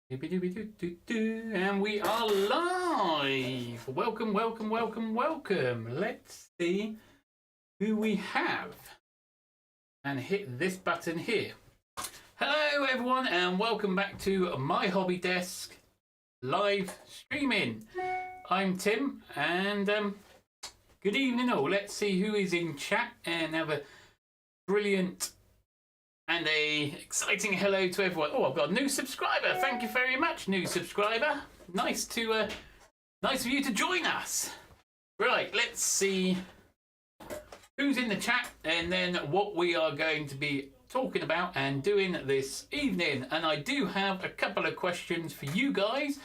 And we are live. Welcome, welcome, welcome, welcome. Let's see who we have and hit this button here. Hello everyone and welcome back to My Hobby Desk live streaming. I'm Tim and good evening all. Let's see who is in chat and have a brilliant and a exciting hello to everyone. Oh, I've got a new subscriber. Thank you very much, new subscriber. Nice of you to join us. Right, let's see who's in the chat and then what we are going to be talking about and doing this evening. And I do have a couple of questions for you guys.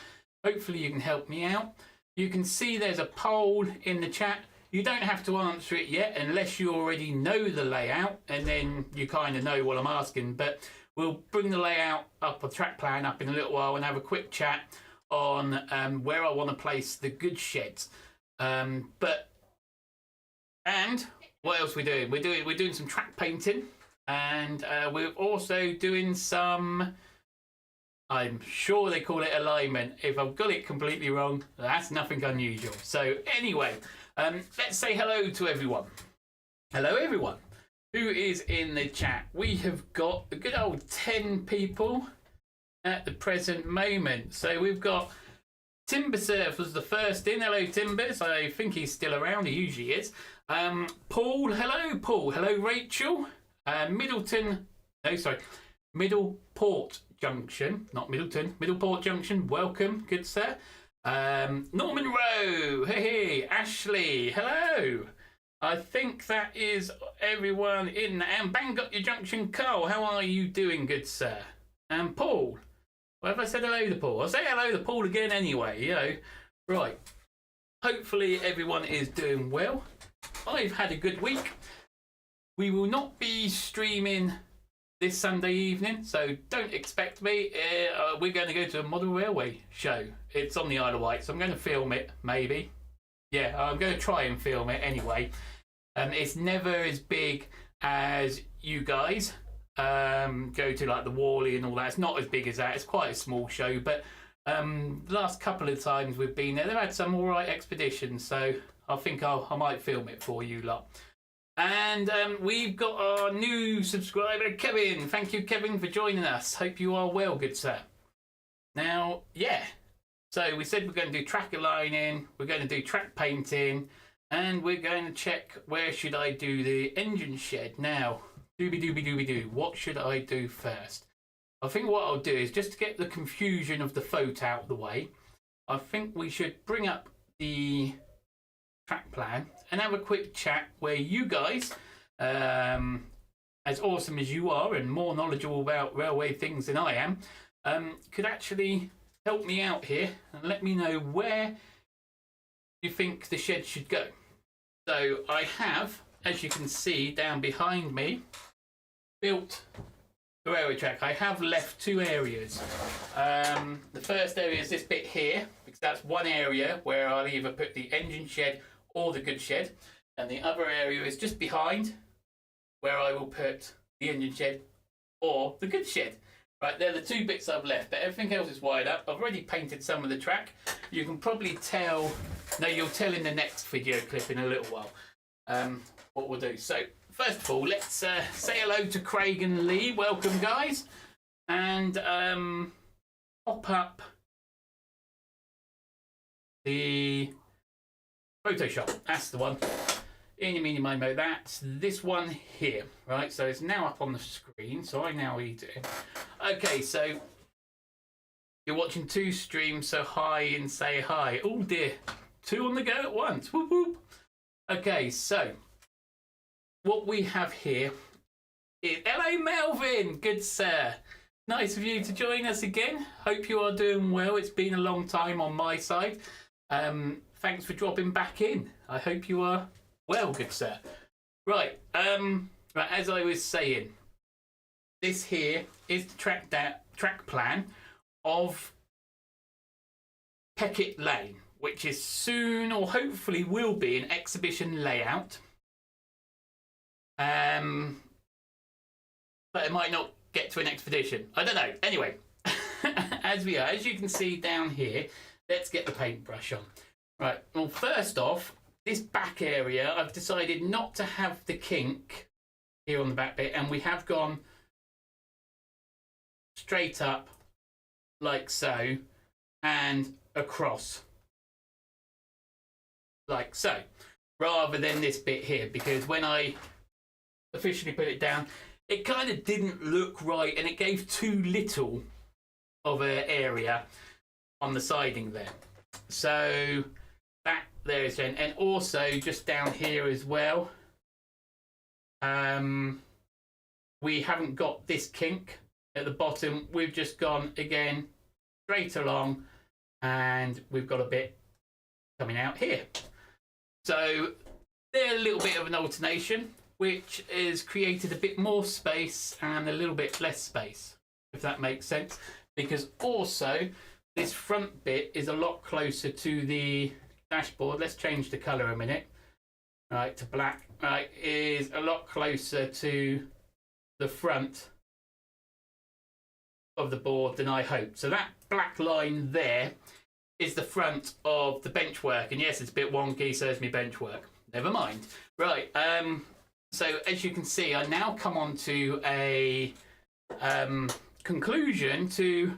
Hopefully you can help me out. You can see there's a poll in the chat. You don't have to answer it yet unless you already know the layout and then you kind of know what I'm asking. But we'll bring the layout up, a track plan up in a little while and have a quick chat on where I want to place the goods sheds. And what else are we doing? We're doing some track painting and we're also doing some, I'm sure they call it alignment. If I've got it completely wrong, that's nothing unusual. So anyway, let's say hello to everyone. Hello everyone who is in the chat. We have got a good old 10 people at the present moment. So we've got Timbersurf was the first in. Hello Timbers. I think he's still around. He usually is. Paul. Hello Paul. Hello Rachel. Middleport Junction. Not Middleton. Middleport Junction. Welcome. Good sir. Norman Rowe, hey, Ashley, hello. I think that is everyone in. And Bangor Junction, Carl, how are you doing, good sir? And Paul, well, have I said hello to Paul? I'll say hello to Paul again anyway, you know. Right, hopefully everyone is doing well. I've had a good week. We will not be streaming this Sunday evening, so don't expect me. We're going to go to a model railway show. It's on the Isle of Wight, so I'm going to film it, maybe. Yeah, I'm going to try and film it anyway. It's never as big as you guys go to, like the Wally and all that. It's not as big as that. It's quite a small show, but the last couple of times we've been there, they've had some all right expeditions, so I think I might film it for you lot. And we've got our new subscriber, Kevin. Thank you, Kevin, for joining us. Hope you are well, good sir. Now, yeah. So we said we're going to do track aligning, we're going to do track painting, and we're going to check where should I do the engine shed. Now, dooby-dooby-dooby-doo, what should I do first? I think what I'll do is, just to get the confusion of the photo out of the way, I think we should bring up the track plan and have a quick chat where you guys, as awesome as you are and more knowledgeable about railway things than I am, could actually help me out here and let me know where you think the shed should go. So I have, as you can see down behind me, built the railway track. I have left two areas. The first area is this bit here, because that's one area where I'll either put the engine shed or the goods shed, and the other area is just behind where I will put the engine shed or the goods shed. Right, they're the two bits I've left, but everything else is wired up. I've already painted some of the track. You can probably tell, no, you'll tell in the next video clip in a little while what we'll do. So first of all, let's say hello to Craig and Lee. Welcome guys, and pop up the Photoshop, that's the one. Eeny, meeny, miny, mo, that's this one here, right? So it's now up on the screen, so I now eat it. Okay, so you're watching two streams, so hi and say hi. Oh dear, two on the go at once, whoop whoop. Okay, so what we have here is, hello Melvin, good sir. Nice of you to join us again. Hope you are doing well. It's been a long time on my side. Thanks for dropping back in. I hope you are well, good sir. Right, right, as I was saying, this here is the track plan of Peckett Lane, which is soon, or hopefully will be, an exhibition layout. But it might not get to an expedition. I don't know. Anyway, as you can see down here, let's get the paintbrush on. Right, well, first off, this back area, I've decided not to have the kink here on the back bit, and we have gone straight up like so and across like so, rather than this bit here, because when I officially put it down, it kind of didn't look right and it gave too little of an area on the siding there. So that there is, and also just down here as well, we haven't got this kink at the bottom. We've just gone again straight along, and we've got a bit coming out here. So they're a little bit of an alternation, which has created a bit more space and a little bit less space, if that makes sense. Because also this front bit is a lot closer to the dashboard. Let's change the color a minute. Right, to black. Right, is a lot closer to the front of the board than I hoped. So that black line there is the front of the bench work. And yes, it's a bit wonky, so there's my bench work. Never mind. Right, so as you can see, I now come on to a conclusion to,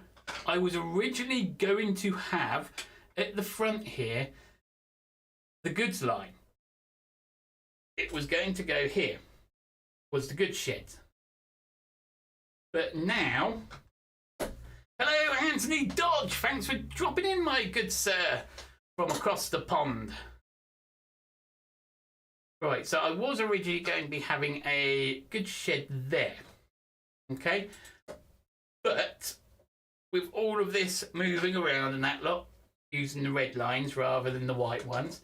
I was originally going to have at the front here the goods line. It was going to go here, was the goods shed. But now, hello Anthony Dodge, thanks for dropping in, my good sir, from across the pond. Right, so I was originally going to be having a goods shed there, okay? But with all of this moving around and that lot, using the red lines rather than the white ones,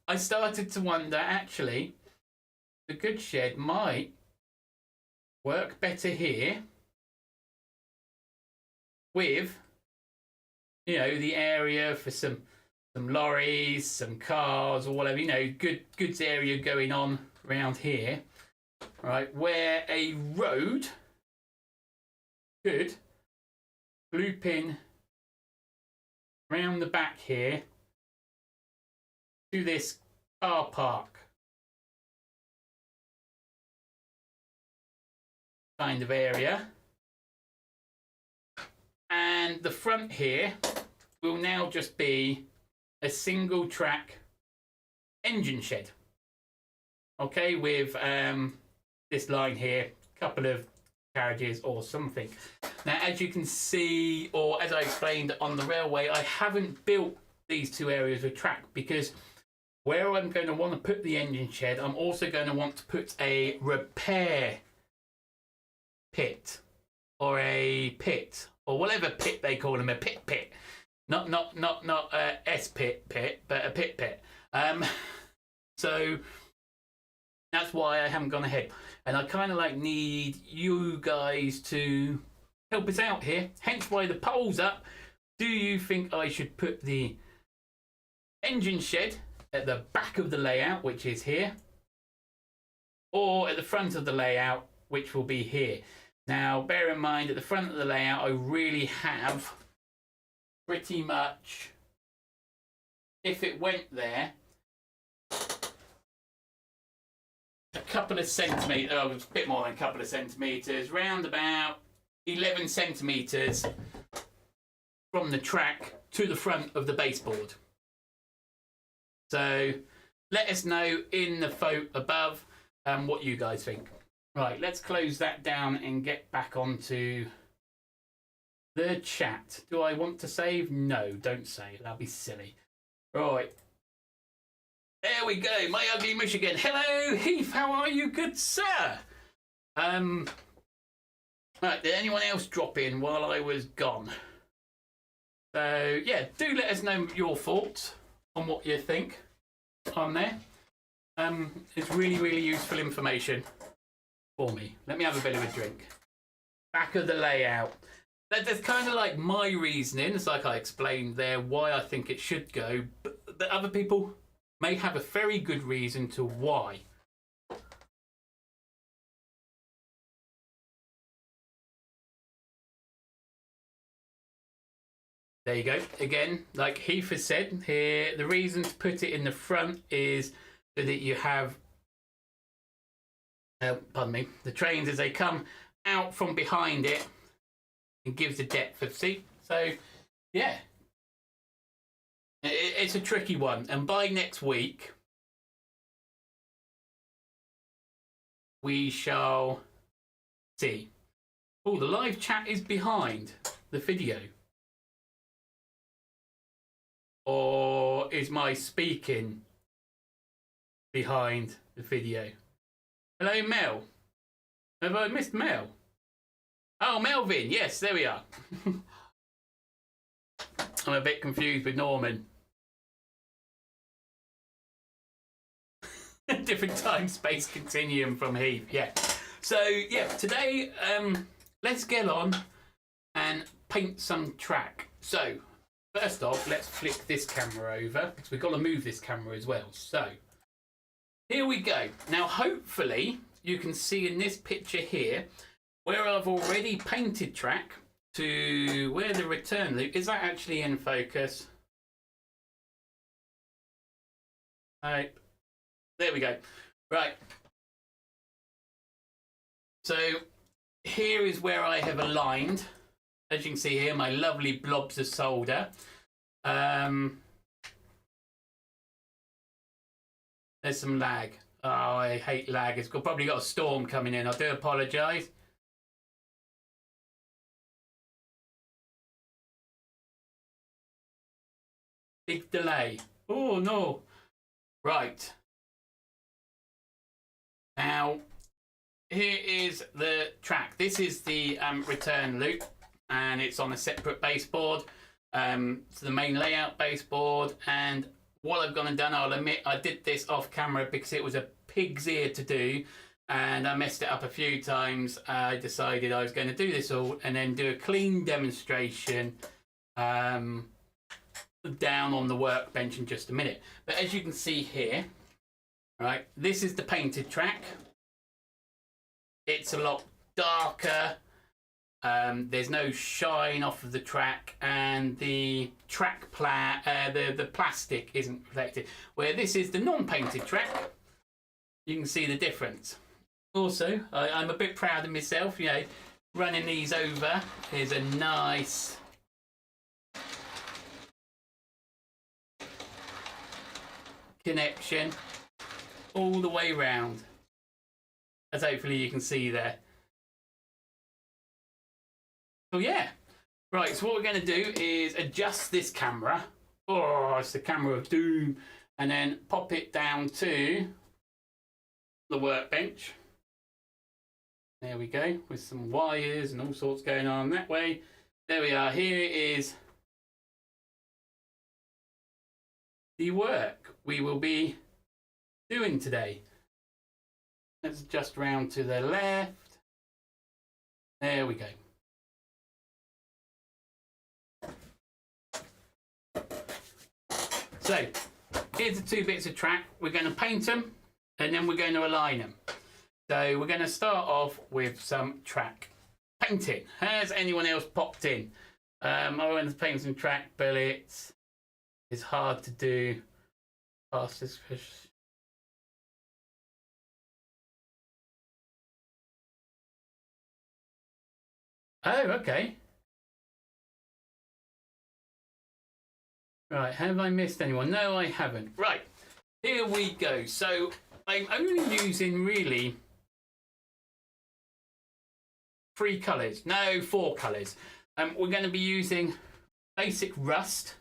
I started to wonder, actually, the goods shed might work better here with, you know, the area for some lorries, some cars or whatever, you know, goods area going on around here, right, where a road could loop in round the back here to this car park kind of area, and the front here will now just be a single track engine shed, okay, with this line here, couple of carriages or something. Now, as you can see, or as I explained on the railway, I haven't built these two areas of track because where I'm going to want to put the engine shed, I'm also going to want to put a repair pit or a pit or whatever pit they call them, a pit. Not S pit, but a pit. So that's why I haven't gone ahead. And I kind of like need you guys to help us out here. Hence why the poll's up. Do you think I should put the engine shed at the back of the layout, which is here, or at the front of the layout, which will be here? Now, bear in mind, at the front of the layout, I really have pretty much, if it went there, a couple of centimetres, oh, a bit more than a couple of centimetres, round about 11 centimetres from the track to the front of the baseboard. So let us know in the vote above what you guys think. Right, let's close that down and get back onto the chat. Do I want to save? No, don't save. That'd be silly. Right. There we go. My ugly Michigan. Hello, Heath. How are you, good sir? Right, did anyone else drop in while I was gone? So, yeah, do let us know your thoughts on what you think on there. It's really, really useful information for me. Let me have a bit of a drink. Back of the layout. That's kind of like my reasoning. It's like I explained there why I think it should go, but the other people may have a very good reason to why. There you go. Again, like Heath has said here, the reason to put it in the front is so that you have, pardon me, the trains as they come out from behind it and gives the depth of seat. So, yeah, it's a tricky one. And by next week, we shall see. Oh, the live chat is behind the video. Or is my speaking behind the video? Hello, Mel. Have I missed Mel? Oh, Melvin. Yes, there we are. I'm a bit confused with Norman. Different time space continuum from Heath. Yeah. So yeah, today let's get on and paint some track. So first off, let's flick this camera over because we've got to move this camera as well. So here we go. Now hopefully you can see in this picture here where I've already painted track to where the return loop is. That actually in focus? Right, there we go. Right, so here is where I have aligned, as you can see here, my lovely blobs of solder. There's some lag. Oh, I hate lag. It's probably got a storm coming in. I do apologise. Big delay. Oh no. Right. Now, here is the track. This is the return loop, and it's on a separate baseboard. It's the main layout baseboard, and what I've gone and done, I'll admit, I did this off camera because it was a pig's ear to do, and I messed it up a few times. I decided I was going to do this all and then do a clean demonstration down on the workbench in just a minute. But as you can see here, right, this is the painted track. It's a lot darker. There's no shine off of the track, and the track the plastic isn't reflected. Where this is the non-painted track, you can see the difference. Also, I'm a bit proud of myself. You know, running these over is a nice connection all the way round, as hopefully you can see there. So yeah, right, so what we're going to do is adjust this camera. Oh, it's the camera of doom. And then pop it down to the workbench. There we go, with some wires and all sorts going on that way. There we are. Here is the work we will be doing today. Let's adjust round to the left. There we go. So here's the two bits of track. We're going to paint them and then we're going to align them. So we're going to start off with some track painting. Has anyone else popped in? I want to paint some track bullets. It's hard to do. Fastest fish. Oh, okay. Right, have I missed anyone? No, I haven't. Right, here we go. So I'm only using really 3 colours. No, 4 colours. We're going to be using basic rust.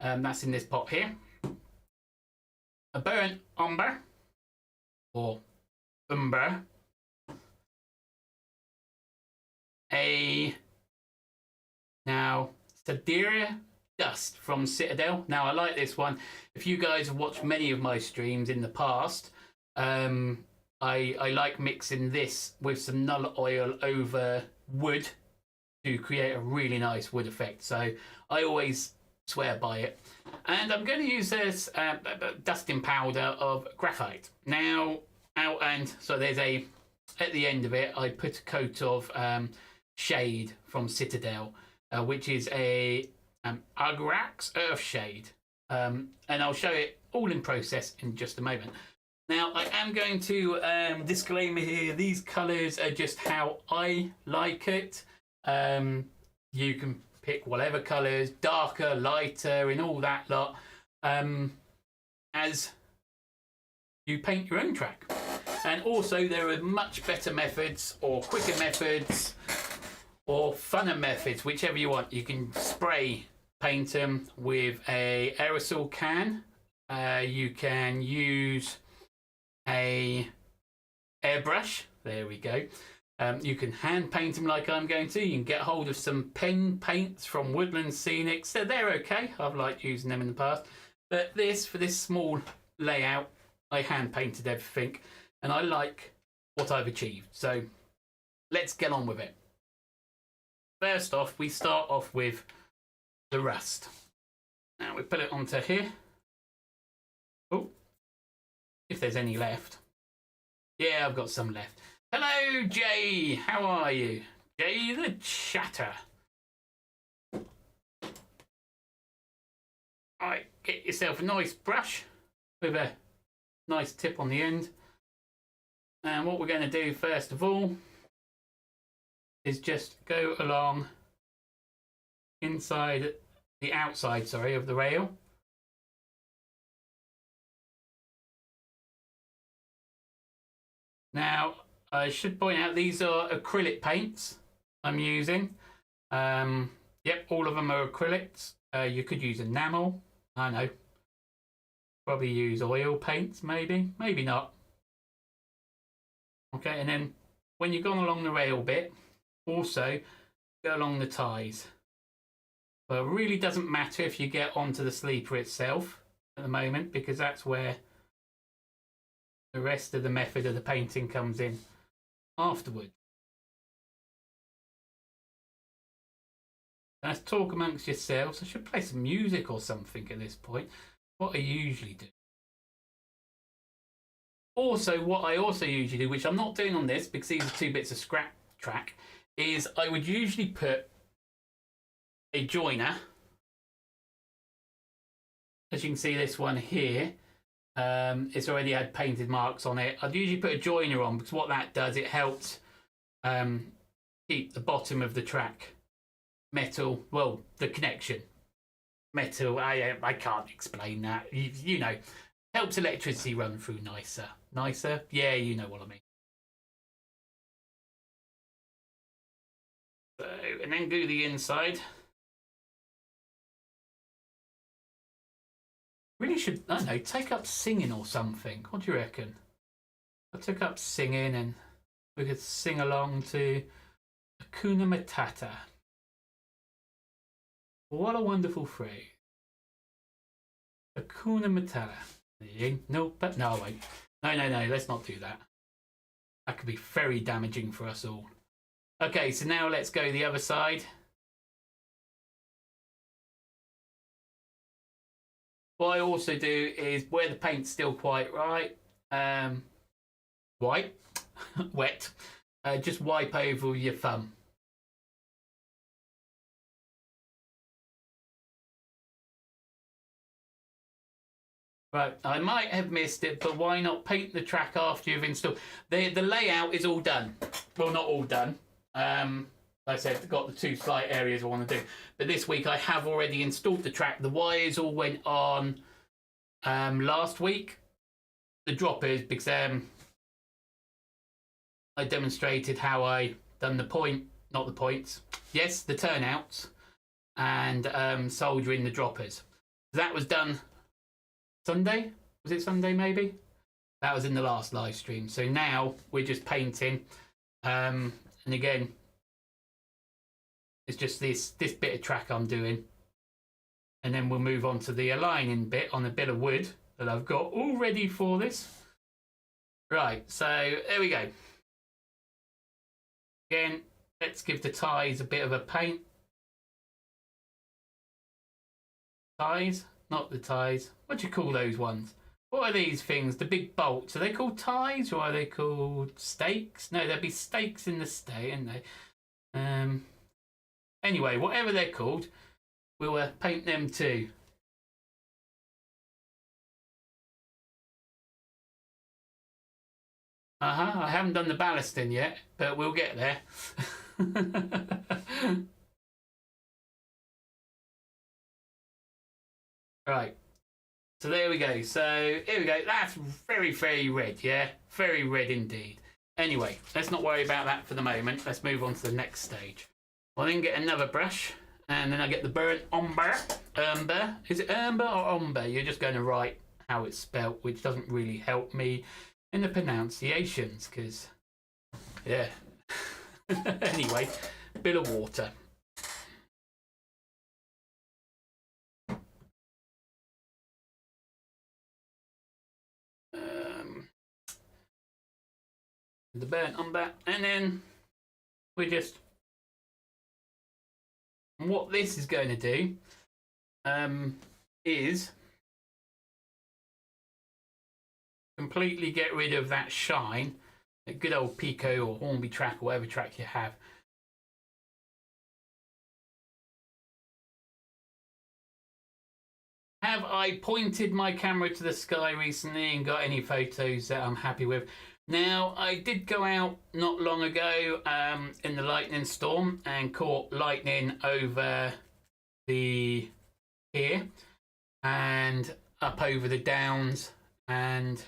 That's in this pot here. A burnt umber or umber. Now Sidereal Dust from Citadel. Now I like this one. If you guys have watched many of my streams in the past, I like mixing this with some null oil over wood to create a really nice wood effect. So I always swear by it. And I'm going to use this dusting powder of graphite. Now, so there's at the end of it, I put a coat of Shade from Citadel, which is a Agrax Earthshade. And I'll show it all in process in just a moment. Now, I am going to disclaimer here, these colours are just how I like it. You can pick whatever colours, darker, lighter, and all that lot, as you paint your own track. And also, there are much better methods, or quicker methods, or funner methods, whichever you want. You can spray paint them with a aerosol can. You can use a airbrush. There we go. You can hand paint them like I'm going to. You can get hold of some pen paints from Woodland Scenics. So they're okay. I've liked using them in the past. But this, for this small layout, I hand painted everything. And I like what I've achieved. So let's get on with it. First off, we start off with the rust. Now we put it onto here. Oh, if there's any left. Yeah, I've got some left. Hello, Jay. How are you? Jay the Chatter. Alright, get yourself a nice brush with a nice tip on the end. And what we're going to do first of all is just go along inside the outside, sorry, of the rail. Now, I should point out these are acrylic paints I'm using. Yep, all of them are acrylics. You could use enamel. I know. Probably use oil paints, maybe. Maybe not. Okay, and then when you've gone along the rail bit, also go along the ties. But it really doesn't matter if you get onto the sleeper itself at the moment, because that's where the rest of the method of the painting comes in afterward. Let's talk amongst yourselves. I should play some music or something at this point. What I usually do. Also, what I also usually do, which I'm not doing on this because these are 2 bits of scrap track, is I would usually put a joiner. As you can see, this one here, it's already had painted marks on it. I'd usually put a joiner on because what that does, it helps keep the bottom of the track metal, well, the connection metal. I can't explain that. You know, helps electricity run through nicer. Nicer? Yeah, you know what I mean. So, and then do the inside. Really should, I don't know, take up singing or something. What do you reckon? I took up singing and we could sing along to Hakuna Matata. What a wonderful phrase. Hakuna Matata. No, but no, wait. No, let's not do that. That could be very damaging for us all. Okay, so now let's go the other side. What I also do is where the paint's still quite right, white, wet, just wipe over your thumb. Right, I might have missed it, but why not paint the track after you've installed? The layout is all done. Well, not all done. Like I said, I've got the 2 slight areas I want to do. But this week I have already installed the track. The wires all went on last week. The droppers, because I demonstrated how I done the not the points. Yes, the turnouts and soldering the droppers. That was done Sunday? Was it Sunday maybe? That was in the last live stream. So now we're just painting. And again, it's just this bit of track I'm doing. And then we'll move on to the aligning bit on a bit of wood that I've got all ready for this. Right, so there we go. Again, let's give the ties a bit of a paint. Ties? Not the ties. What do you call those ones? What are these things? The big bolts. Are they called ties or are they called stakes? No, there'd be stakes in the stay, aren't they? Anyway, whatever they're called, we'll paint them too. I haven't done the ballasting yet, but we'll get there. Right. So there we go. So here we go. That's very, very red. Yeah, very red indeed. Anyway, let's not worry about that for the moment. Let's move on to the next stage. I'll then get another brush, and then I get the burnt umber. Umber. Is it umber or umber? You're just going to write how it's spelt, which doesn't really help me in the pronunciations, because, yeah. Anyway, bit of water. The burnt umber, and then we just, what this is going to do is completely get rid of that shine, a good old Pico or Hornby track or whatever track you have. Have I pointed my camera to the sky recently and got any photos that I'm happy with? Now, I did go out not long ago in the lightning storm and caught lightning over the here and up over the downs, and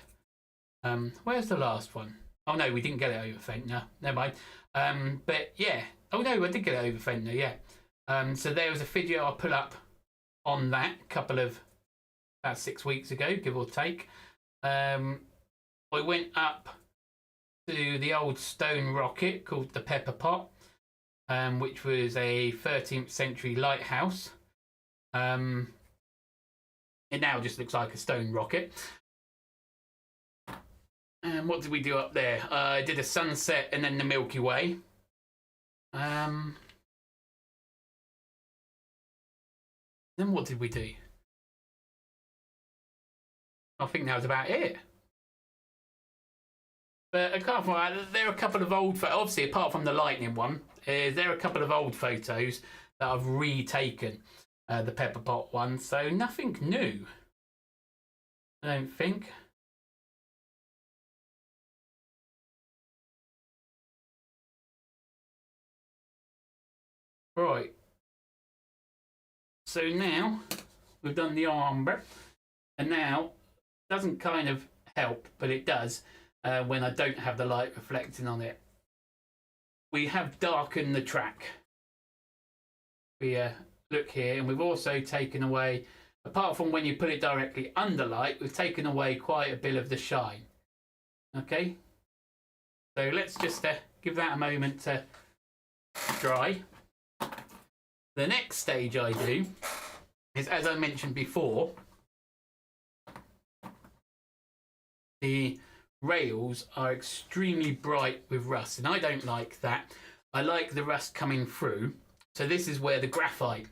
where's the last one? Oh no, we didn't get it over Fentanyl. Never mind. But yeah, oh no, I did get it over Fentanyl. Yeah. So there was a video I put up on that about 6 weeks ago, give or take. I went up to the old stone rocket called the Pepper Pot, which was a 13th century lighthouse. It now just looks like a stone rocket. And what did we do up there? I did a sunset and then the Milky Way. Then what did we do? I think that was about it. But apart from that, there are a couple of old, obviously apart from the lightning one, there are a couple of old photos that I've retaken, the Pepper Pot one, so nothing new, I don't think. Right, so now we've done the umber, and now it doesn't kind of help, but it does. When I don't have the light reflecting on it. We have darkened the track. We look here, and we've also taken away, apart from when you put it directly under light, we've taken away quite a bit of the shine. Okay, so let's just give that a moment to dry. The next stage I do is, as I mentioned before, the rails are extremely bright with rust, and I don't like that. I like the rust coming through, so this is where the graphite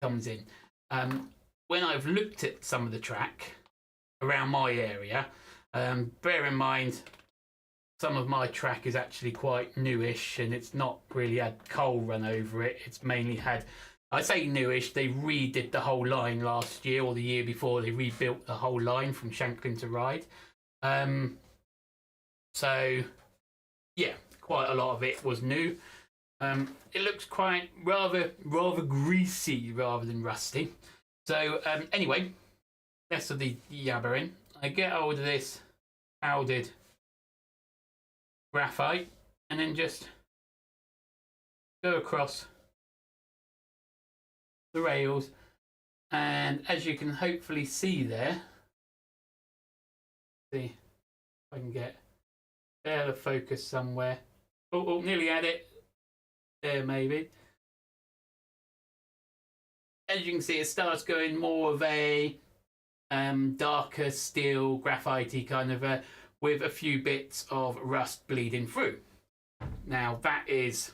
comes in. When I've looked at some of the track around my area, bear in mind some of my track is actually quite newish, and it's not really had coal run over it. It's mainly had, I say newish, they redid the whole line last year or the year before. They rebuilt the whole line from Shanklin to Ryde. So, yeah, quite a lot of it was new. It looks quite rather greasy rather than rusty. So, anyway, less of the yabbering. I get hold of this powdered graphite and then just go across the rails. And as you can hopefully see there, see if I can get there, the focus somewhere. Oh, nearly had it. There, maybe. As you can see, it starts going more of a darker steel, graphite-y kind of with a few bits of rust bleeding through. Now, that is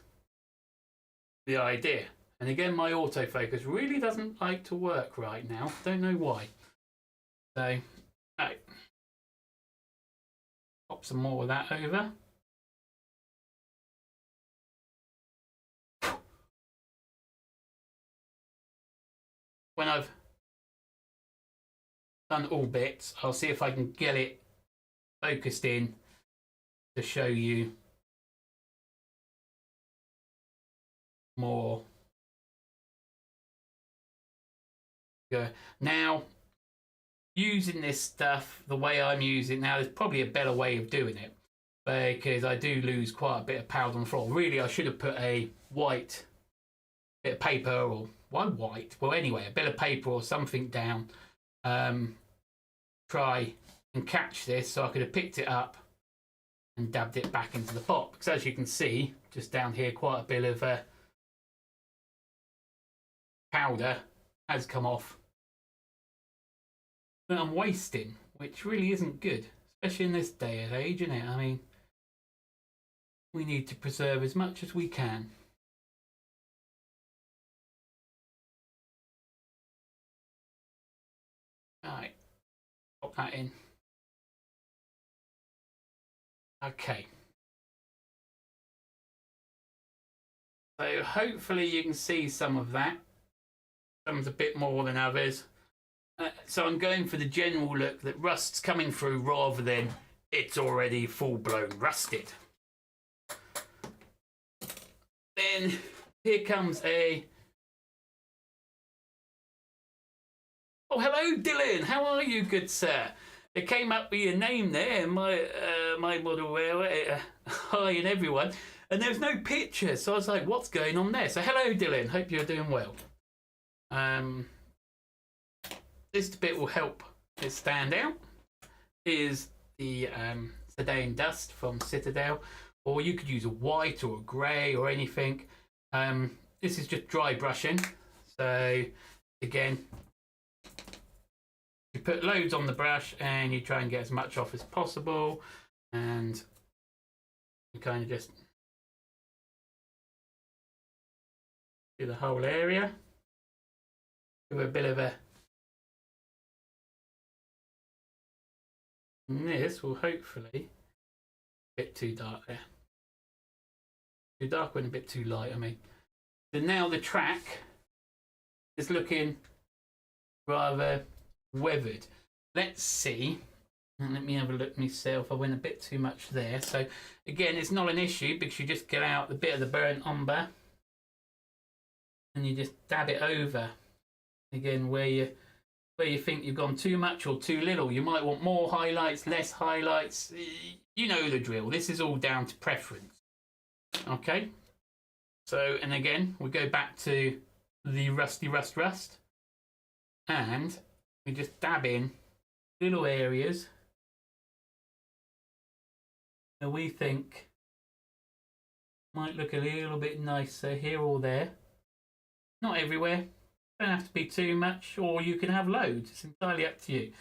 the idea. And again, my autofocus really doesn't like to work right now. Don't know why. So, right. Pop some more of that over. when I've done all bits, I'll see if I can get it focused in to show you more. Now, using this stuff the way I'm using now, there's probably a better way of doing it, because I do lose quite a bit of powder on the floor. Really, I should have put a white bit of paper, or why white? Well, anyway, a bit of paper or something down. Try and catch this, so I could have picked it up and dabbed it back into the pot. Because as you can see, just down here, quite a bit of powder has come off that I'm wasting, which really isn't good, especially in this day and age, isn't it? I mean, we need to preserve as much as we can. Right, pop that in. Okay. So hopefully you can see some of that. Some's a bit more than others. So I'm going for the general look that rust's coming through rather than it's already full-blown rusted. Then here comes a... Oh, hello, Dylan. How are you, good sir? It came up with your name there, my model, hi and everyone, and there's no picture, so I was like, what's going on there? So hello, Dylan. Hope you're doing well. This bit will help it stand out. Is the Sedan Dust from Citadel, or you could use a white or a grey or anything. This is just dry brushing. So again, you put loads on the brush and you try and get as much off as possible, and you kind of just do the whole area. Give it a bit of a... And this will hopefully... A bit too dark there. Too dark and a bit too light, I mean. So now the track is looking rather weathered. Let's see. Let me have a look myself. I went a bit too much there. So again, it's not an issue because you just get out the bit of the burnt umber and you just dab it over. Again, where you think you've gone too much or too little. You might want more highlights, less highlights. You know the drill. This is all down to preference. Okay. So, and again, we go back to the Rusty Rust, and we just dab in little areas that we think might look a little bit nicer here or there. Not everywhere. Don't have to be too much, or you can have loads. It's entirely up to you.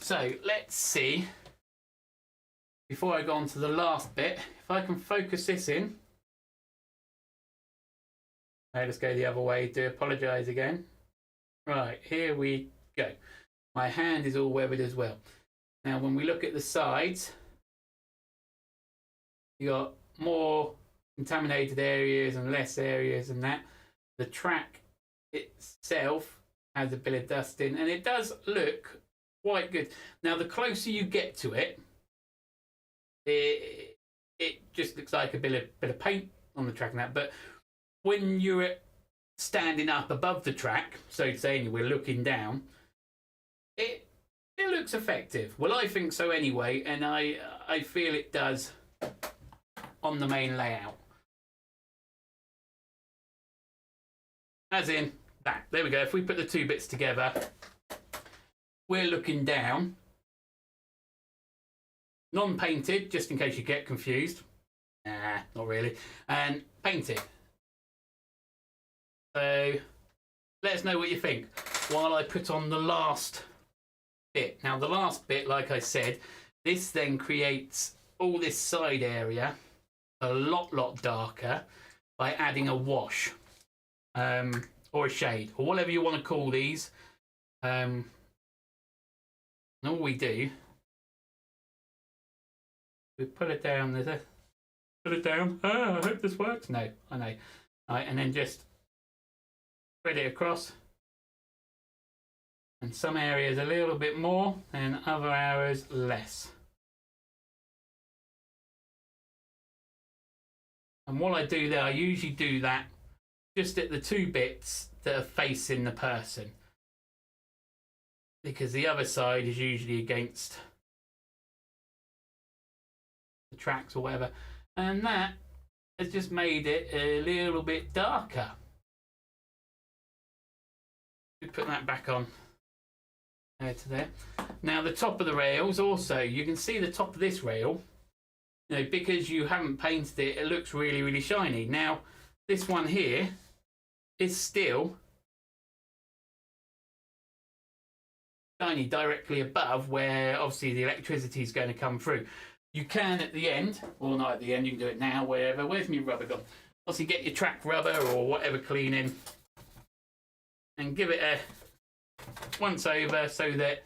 So let's see, before I go on to the last bit, if I can focus this in. Right, let's go the other way. Do apologise again. Right, here we go. My hand is all weathered as well. Now when we look at the sides, you got more contaminated areas and less areas and that. The track itself has a bit of dust in, and it does look quite good. Now the closer you get to it, it just looks like a bit of paint on the track and that. But when you're standing up above the track, so to say, we're looking down, it looks effective. Well, I think so anyway, and I feel it does on the main layout. As in that. There we go. If we put the two bits together, we're looking down. Non-painted, just in case you get confused. Nah, not really. And painted. So let us know what you think while I put on the last bit. Now the last bit, like I said, this then creates all this side area a lot darker by adding a wash. Or a shade, or whatever you want to call these. And all we do, we pull it down. Pull it down. Oh, I hope this works. No, I know. All right, and then just spread it across. And some areas a little bit more and other areas less. And what I do there, I usually do that just at the 2 bits that are facing the person, because the other side is usually against the tracks or whatever, and that has just made it a little bit darker. Put that back on there to there. Now the top of the rails also, you can see the top of this rail, you know, because you haven't painted it, it looks really, really shiny. Now this one here is still shiny directly above where obviously the electricity is going to come through. You can at the end, or not at the end, you can do it now, wherever. Where's my rubber gone? Obviously get your track rubber or whatever cleaning and give it a once over so that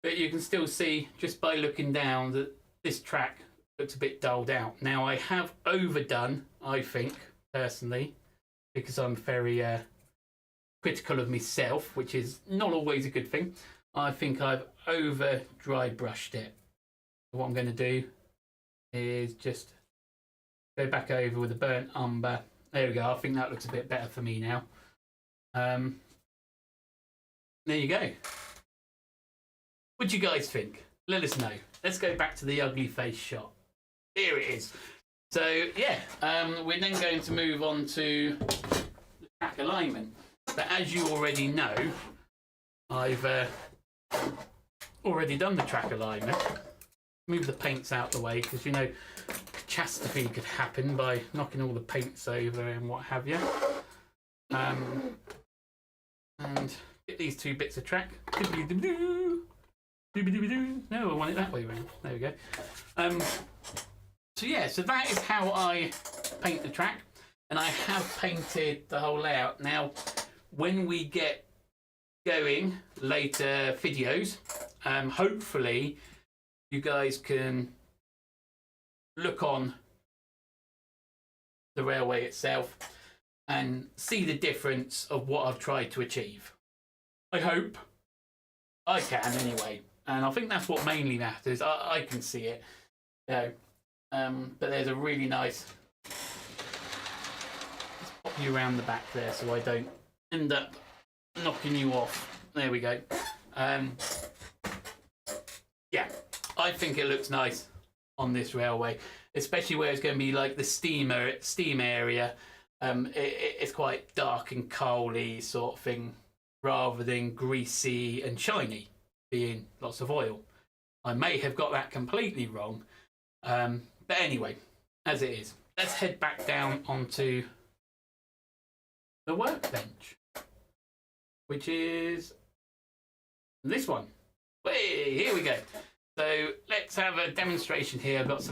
but you can still see just by looking down that this track looks a bit dulled out. Now I have overdone, I think, personally, because I'm very critical of myself, which is not always a good thing. I think I've over dry brushed it. What I'm going to do is just go back over with a burnt umber. There we go. I think that looks a bit better for me now. There you go. What do you guys think? Let us know. Let's go back to the ugly face shot. Here it is. So yeah, we're then going to move on to the track alignment. But as you already know, I've already done the track alignment. Move the paints out the way because you know catastrophe could happen by knocking all the paints over and what have you. And get these 2 bits of track. No, I want it that way around. There we go. So yeah, so that is how I paint the track, and I have painted the whole layout. Now, when we get going later videos, hopefully you guys can look on the railway itself and see the difference of what I've tried to achieve. I hope I can anyway, and I think that's what mainly matters. I can see it, you know, but there's a really nice, let's pop you around the back there so I don't end up knocking you off. There we go. Yeah, I think it looks nice on this railway, especially where it's going to be like the steam area. It's quite dark and coaly sort of thing, rather than greasy and shiny, being lots of oil. I may have got that completely wrong, but anyway, as it is, let's head back down onto the workbench, which is this one. Hey, here we go. So let's have a demonstration here. I've got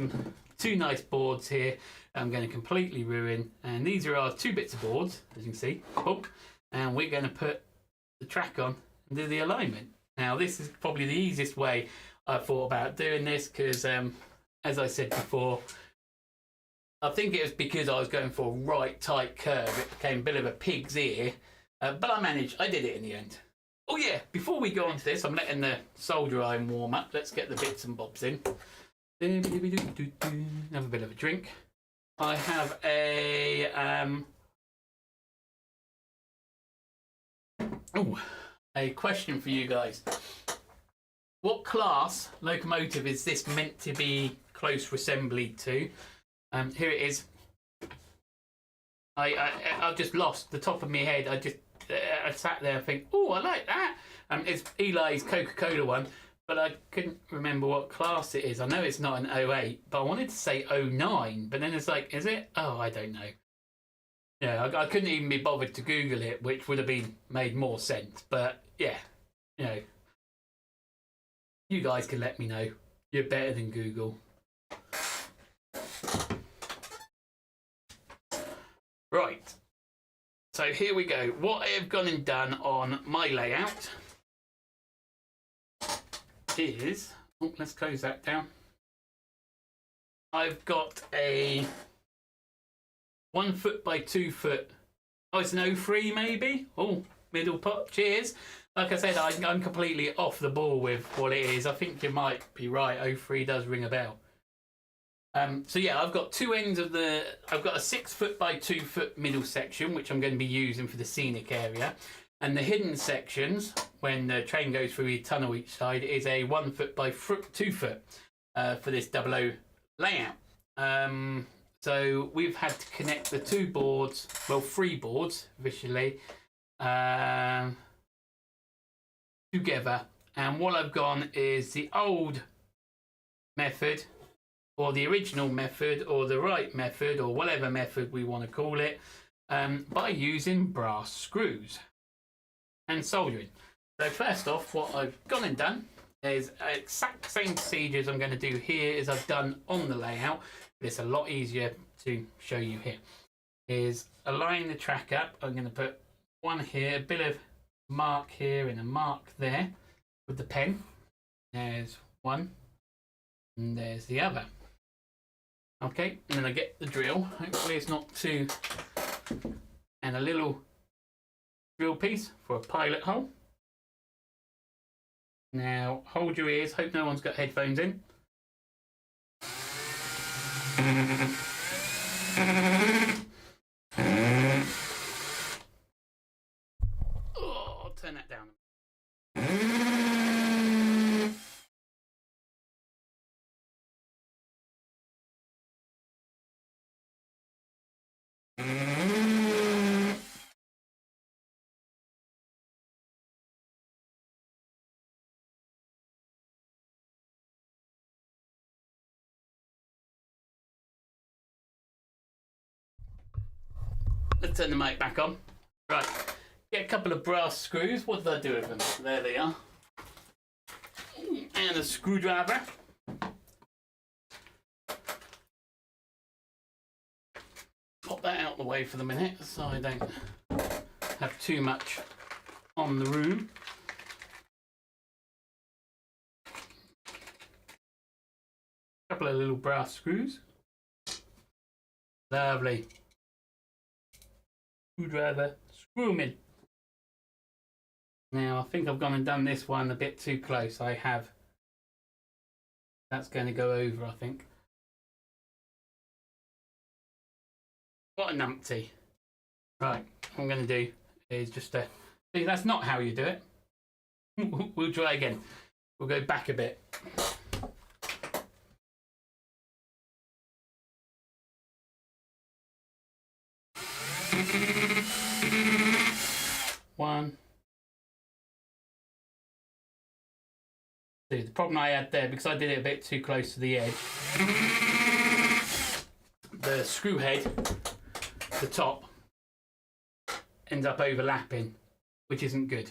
2 nice boards here I'm going to completely ruin, and these are our 2 bits of boards, as you can see. Oh, and we're going to put the track on and do the alignment. Now this is probably the easiest way I thought about doing this, because as I said before, I think it was because I was going for a right tight curve, it became a bit of a pig's ear, but I managed. I did it in the end. Oh yeah, before we go on to this, I'm letting the solder iron warm up. Let's get the bits and bobs in. Have a bit of a drink. I have a question for you guys. What class locomotive is this meant to be close assembly to? Here it is. I've just lost the top of my head. I sat there and think, oh, I like that. It's Eli's Coca-Cola one, but I couldn't remember what class it is. I know it's not an 08, but I wanted to say 09, but then it's like, is it? Oh, I don't know. Yeah, I couldn't even be bothered to Google it, which would have made more sense. But yeah, you know, you guys can let me know. You're better than Google. Right. So here we go. What I have gone and done on my layout is, oh, let's close that down. I've got a 1 foot by 2 foot. Oh, it's an 03 maybe. Oh, middle pot. Cheers. Like I said, I'm completely off the ball with what it is. I think you might be right. 03 does ring a bell. So yeah, I've got two ends of I've got a 6 foot by 2 foot middle section, which I'm going to be using for the scenic area. And the hidden sections, when the train goes through the tunnel each side, is a 1 foot by 2 foot for this 00 layout. So we've had to connect the 2 boards, well, 3 boards visually, together. And what I've gone is the old method, or the original method, or the right method, or whatever method we want to call it, by using brass screws and soldering. So first off, what I've gone and done is exact same procedures I'm going to do here as I've done on the layout, but it's a lot easier to show you here. Is align the track up. I'm going to put one here, a bit of mark here and a mark there with the pen. There's one, and there's the other. Okay, and then I get the drill. Hopefully it's not too... And a little drill piece for a pilot hole. Now, hold your ears. Hope no one's got headphones in. Oh, I'll turn that down. Let's turn the mic back on. Right, get a couple of brass screws. What did I do with them? There they are. And a screwdriver. Pop that out of the way for the minute so I don't have too much on the room. A couple of little brass screws. Lovely. Screwdriver, screw them in. Now I think I've gone and done this one a bit too close. I have. That's going to go over, I think. What a numpty. Right, what I'm going to do is just see, that's not how you do it. We'll try again. We'll go back a bit. One. See, the problem I had there, because I did it a bit too close to the edge, the screw head, the top, ends up overlapping, which isn't good.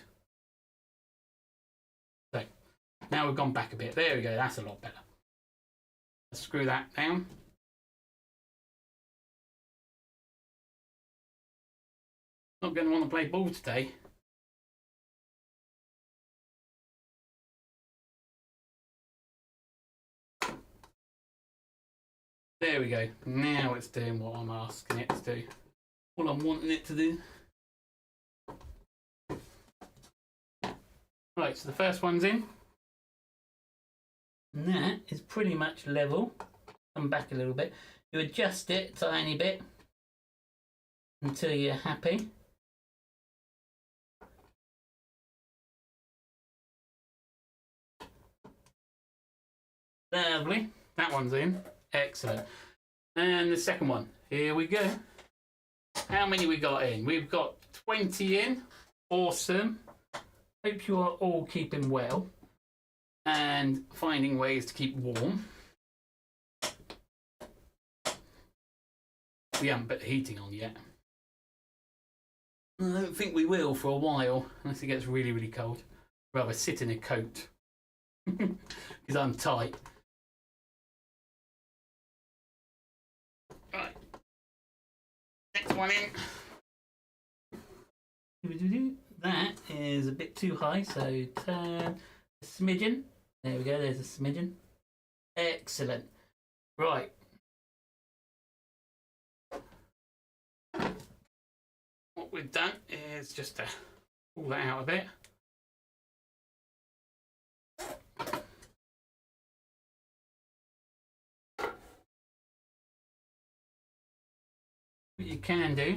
So, now we've gone back a bit. There we go, that's a lot better. Let's screw that down. Not going to want to play ball today. There we go. Now it's doing what I'm asking it to do. What I'm wanting it to do. Right, so the first one's in. And that is pretty much level. Come back a little bit. You adjust it a tiny bit until you're happy. Lovely. That one's in. Excellent. And the second one. Here we go. How many we got in? We've got 20 in. Awesome. Hope you are all keeping well and finding ways to keep warm. We haven't put the heating on yet. I don't think we will for a while, unless it gets really, really cold. I'd rather sit in a coat because I'm tight. Right. Next one in. That is a bit too high, so turn a smidgen. There we go, there's a smidgen. Excellent. Right. What we've done is just pull that out of it. What you can do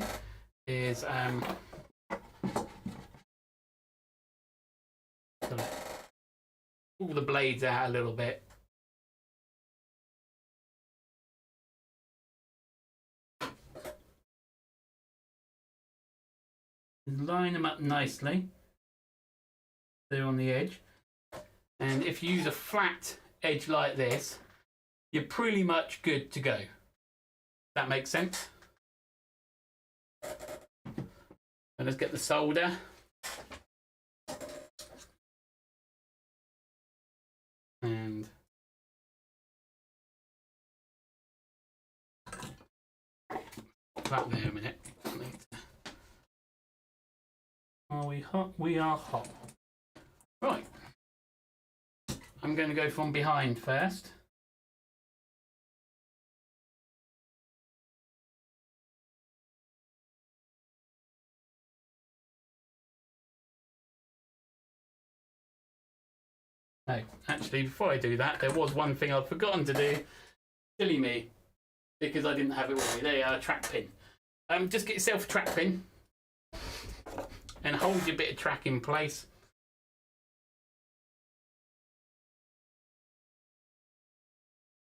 is pull the blades out a little bit. Line them up nicely. They're on the edge. And if you use a flat edge like this, you're pretty much good to go. That makes sense? And let's get the solder. And that there a minute. Are we hot? We are hot. Right. I'm going to go from behind first. No, actually, before I do that, there was one thing I'd forgotten to do. Silly me, because I didn't have it with me. There you are, a track pin. Just get yourself a track pin and hold your bit of track in place.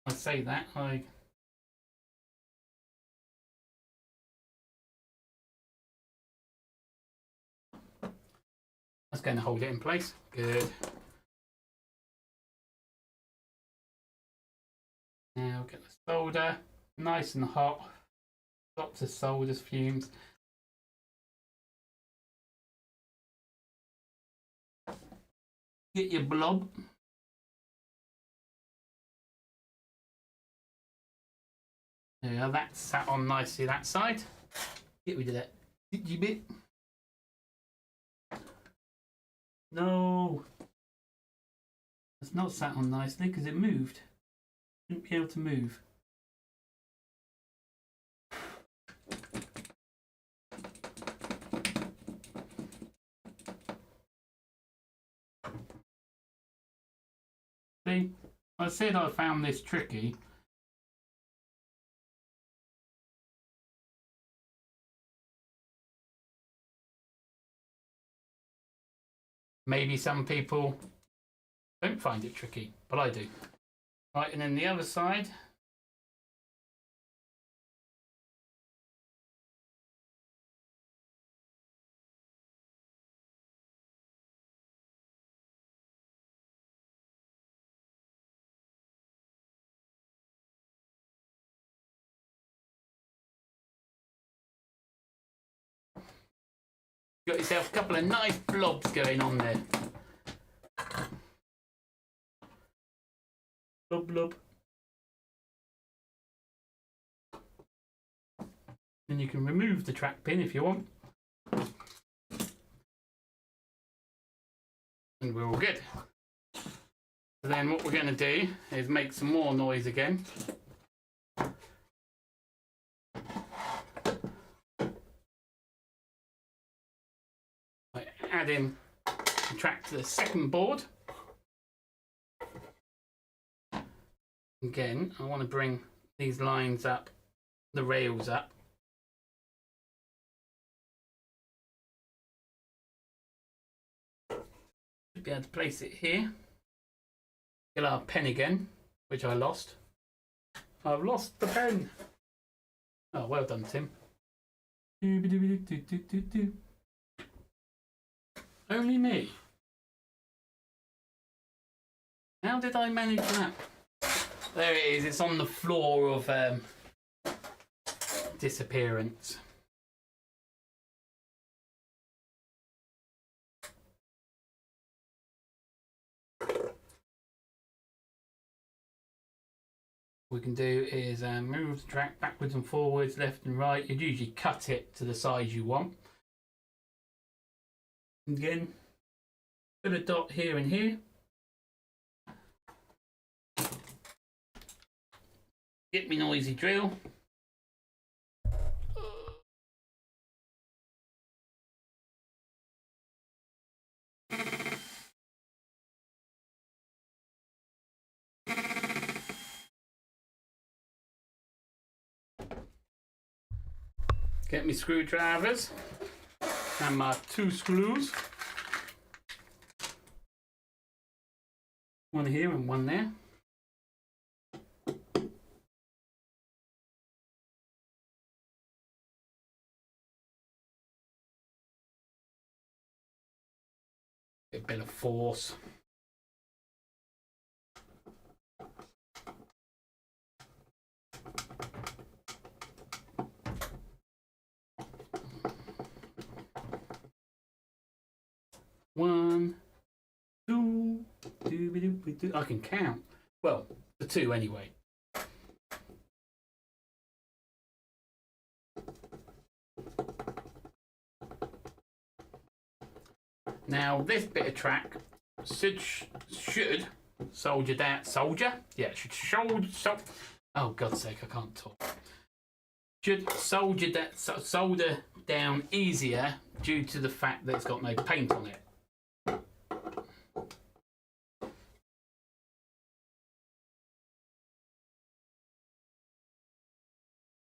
I say that, I was going to hold it in place. Good. Now get the solder nice and hot. Lots of solder's fumes. Get your blob. Yeah, that's sat on nicely that side. Get rid of that itchy bit. No, it's not sat on nicely because it moved. Shouldn't be able to move. See, I said I found this tricky. Maybe some people don't find it tricky, but I do. Right, and then the other side. Got yourself a couple of nice blobs going on there. Blob, blob. And you can remove the track pin if you want. And we're all good. So then what we're going to do is make some more noise again. By adding the track to the second board. Again, I want to bring these lines up, the rails up. Should be able to place it here. Get our pen again, which I lost. I've lost the pen. Oh, well done, Tim. Only me. How did I manage that? There it is. It's on the floor of disappearance. What we can do is move the track backwards and forwards, left and right. You'd usually cut it to the size you want. Again, put a dot here and here. Get me noisy drill. Get me screwdrivers and my 2 screws. One here and one there. A bit of force. One, two, I can count. Well, the 2 anyway. Now this bit of track should soldier down. Soldier? Yeah, it should oh God's sake, I can't talk. Should solder down easier due to the fact that it's got no paint on it.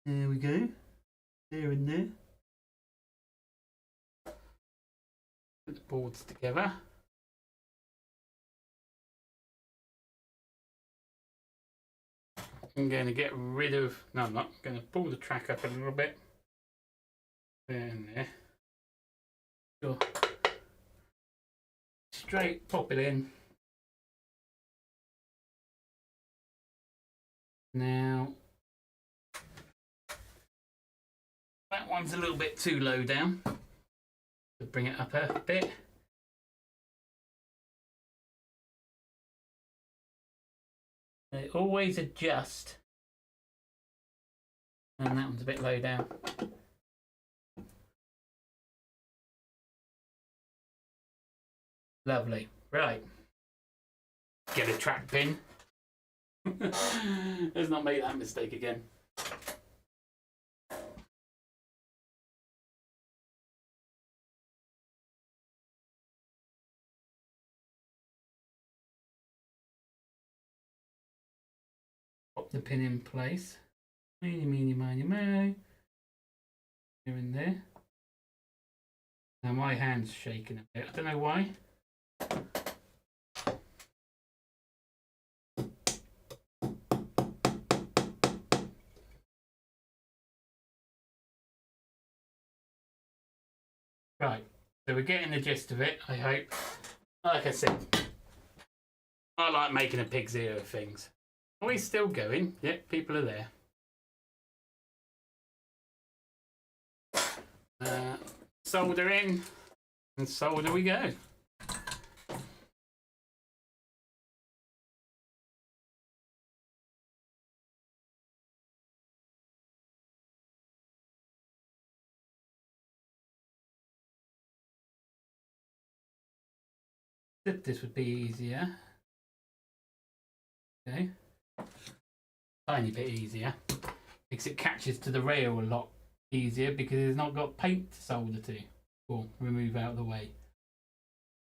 There we go. There and there. Put the boards together. I'm going to get rid of... No, I'm not. I'm going to pull the track up a little bit. There and there. Sure. Straight, pop it in. Now... that one's a little bit too low down. So bring it up a bit. They always adjust. And that one's a bit low down. Lovely. Right. Get a track pin. Let's not make that mistake again. Pop the pin in place. Meeny, meeny, miny, mo. Here and there. Now my hand's shaking a bit. I don't know why. Right, so we're getting the gist of it, I hope. Like I said, I like making a pig's ear of things. Are we still going? Yep, people are there. Solder in, and solder we go. This would be easier. Okay. Tiny bit easier. Because it catches to the rail a lot easier because it's not got paint to solder to or remove out of the way.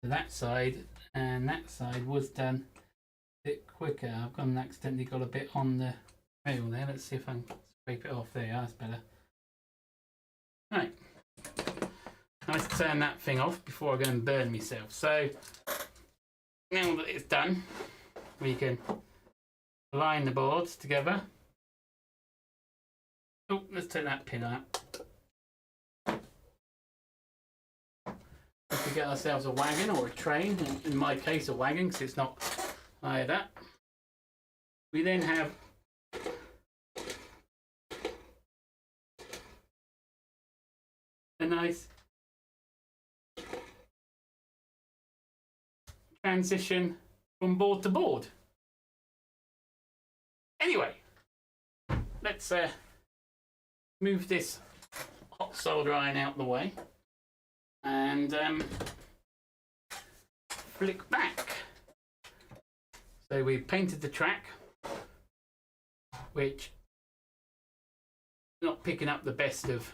So that side and that side was done a bit quicker. I've gone and accidentally got a bit on the rail there. Let's see if I can scrape it off there. That's better. Right. Let's turn that thing off before I go and burn myself. So now that it's done, we can line the boards together. Oh, let's take that pin out. If we get ourselves a wagon or a train, in my case a wagon because it's not like that. We then have a nice transition from board to board. Anyway, let's move this hot solder iron out the way and flick back. So we painted the track, which not picking up the best of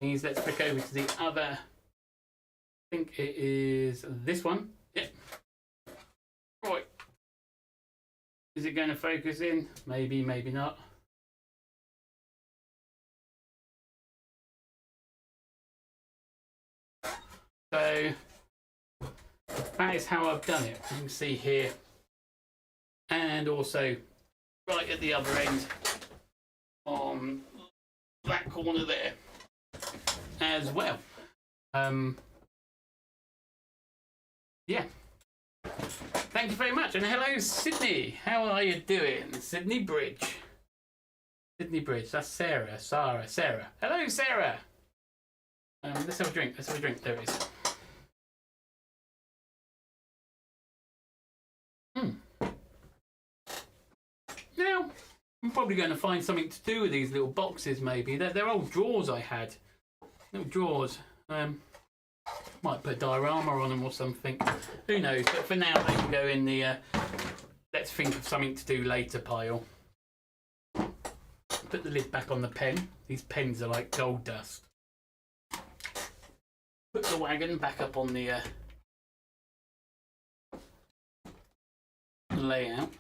these. Let's flick over to the other. I think it is this one. Yep. Right. Is it going to focus in? Maybe, maybe not. So that is how I've done it. You can see here, and also right at the other end on that corner there as well. Yeah. Thank you very much. And hello, Sydney. How are you doing? Sydney Bridge. Sydney Bridge. That's Sarah. Sarah. Hello, Sarah. Let's have a drink. There it is. Now, I'm probably going to find something to do with these little boxes, maybe. They're old drawers I had. Little drawers. Might put a diorama on them or something. Who knows? But for now, they can go in the let's think of something to do later pile. Put the lid back on the pen. These pens are like gold dust. Put the wagon back up on the layout.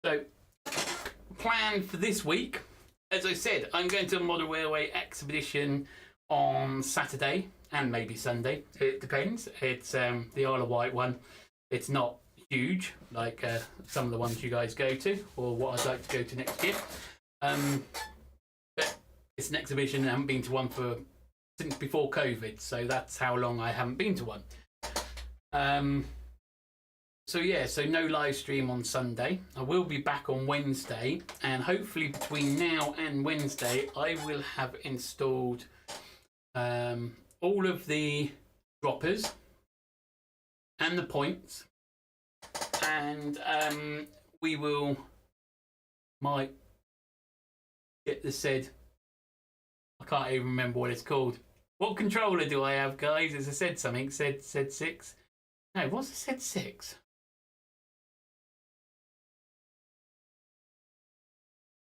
So, plan for this week. As I said, I'm going to a Model Railway Expedition on Saturday and maybe Sunday. It depends. It's the Isle of Wight one. It's not huge like some of the ones you guys go to, or what I'd like to go to next year. But it's an exhibition. I haven't been to one since before COVID, so that's how long I haven't been to one. So yeah, so no live stream on Sunday. I will be back on Wednesday, and hopefully between now and Wednesday I will have installed all of the droppers and the points, and we might get the said, I can't even remember what it's called. What controller do I have, guys? It's a said something, said 6. No, what's a said 6?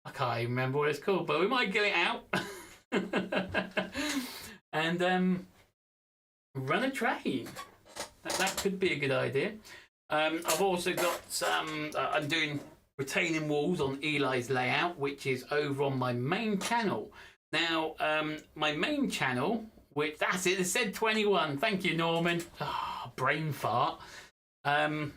I can't even remember what it's called, but we might get it out. And run a train. That could be a good idea. I've also got some, I'm doing retaining walls on Eli's layout, which is over on my main channel. Now, my main channel, which, that's it, it said 21. Thank you, Norman. Oh, brain fart. Hello,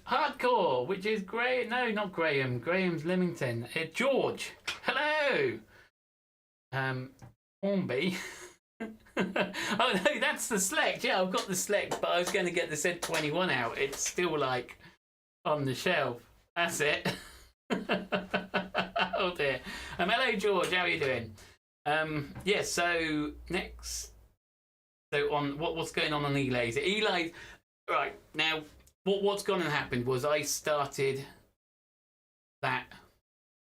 Hardcore, which is Graham. No, not Graham. Graham's Leamington. George. Hello. Hornby. Oh no, that's the Select. Yeah, I've got the Select, but I was going to get the Z21 out. It's still like on the shelf. That's it. Oh dear. Hello George, how are you doing? Yeah, so next, so on what's going on Eli's? Eli's, right, now what's gone and happened was I started that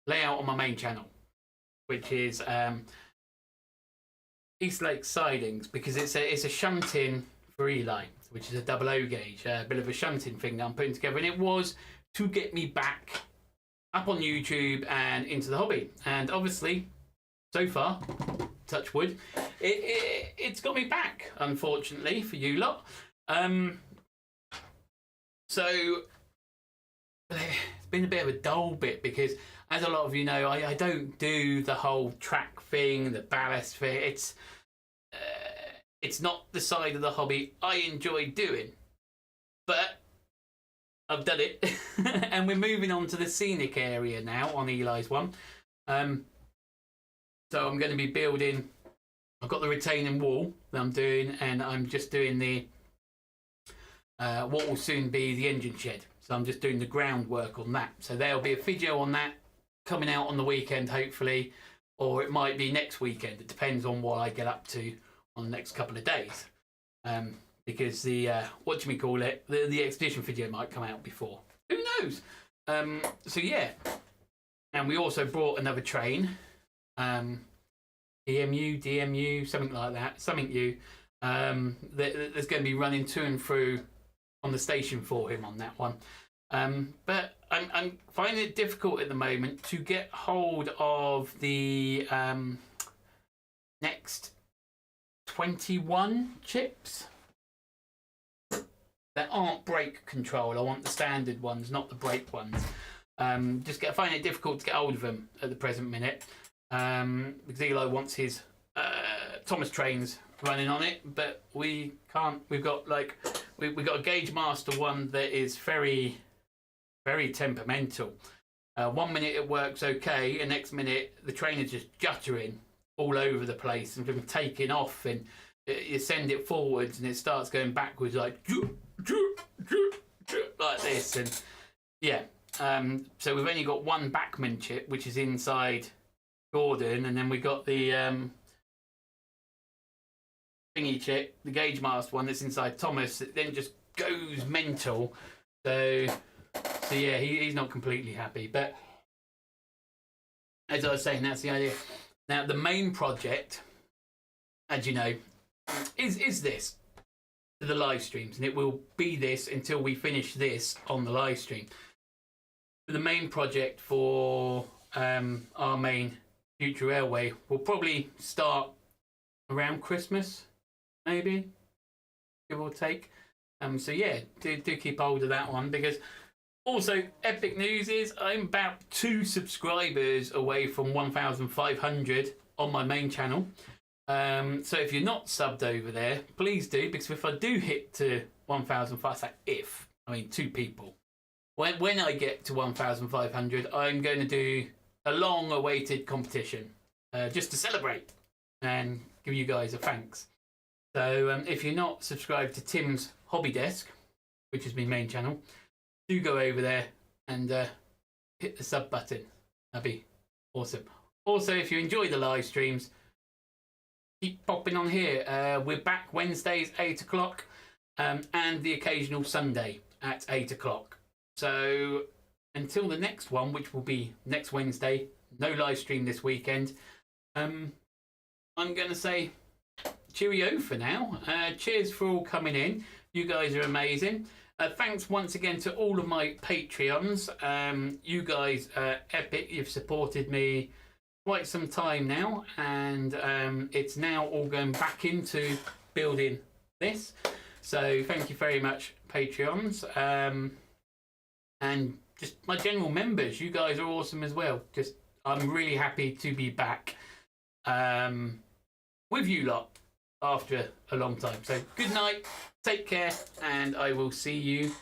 layout on my main channel, which is East Lake Sidings, because it's a shunting for Eli, which is a 00 gauge, a bit of a shunting thing that I'm putting together, and it was to get me back up on YouTube and into the hobby. And obviously, so far, touch wood, it's got me back, unfortunately, for you lot. So it's been a bit of a dull bit because, as a lot of you know, I don't do the whole track thing, the ballast thing. It's not the side of the hobby I enjoy doing, but I've done it. And we're moving on to the scenic area now on Eli's one. So I'm going to be building, I've got the retaining wall that I'm doing, and I'm just doing the what will soon be the engine shed. So I'm just doing the groundwork on that. So there'll be a video on that coming out on the weekend, hopefully, or it might be next weekend. It depends on what I get up to on the next couple of days. Because the, the expedition video might come out before. Who knows? So yeah. And we also brought another train. DMU, something like that. Something U. There's going to be running to and through on the station for him on that one. But I'm finding it difficult at the moment to get hold of the next 21 chips that aren't brake control. I want the standard ones, not the brake ones. Find it difficult to get hold of them at the present minute, because Eli wants his Thomas Trains running on it, but we can't. We've got like we've got a Gauge Master one that is very, very temperamental. 1 minute it works okay, and next minute the train is just juttering all over the place and taking off, and you send it forwards and it starts going backwards like this, and yeah. So we've only got one Bachmann chip, which is inside Gordon, and then we got the thingy chip, the Gauge Master one that's inside Thomas. It then just goes mental. So yeah, he's not completely happy. But as I was saying, that's the idea. Now the main project, as you know, is this, the live streams, and it will be this until we finish this on the live stream. The main project for our main Future Railway will probably start around Christmas, maybe, give or take. So yeah, do keep hold of that one, because also epic news is I'm about 2 subscribers away from 1,500 on my main channel. So if you're not subbed over there, please do, because if I do hit to 1,500, I mean 2 people. When I get to 1,500, I'm going to do a long-awaited competition just to celebrate and give you guys a thanks. So if you're not subscribed to Tim's Hobby Desk, which is my main channel, do go over there and hit the sub button. That'd be awesome. Also, if you enjoy the live streams, keep popping on here. We're back Wednesdays 8 o'clock and the occasional Sunday at 8 o'clock. So until the next one, which will be next Wednesday, no live stream this weekend, I'm going to say cheerio for now. Cheers for all coming in. You guys are amazing. Thanks once again to all of my Patreons. You guys are epic. You've supported me quite some time now, and it's now all going back into building this. So thank you very much, Patreons. And just my general members, you guys are awesome as well. Just I'm really happy to be back with you lot after a long time. So good night, take care, and I will see you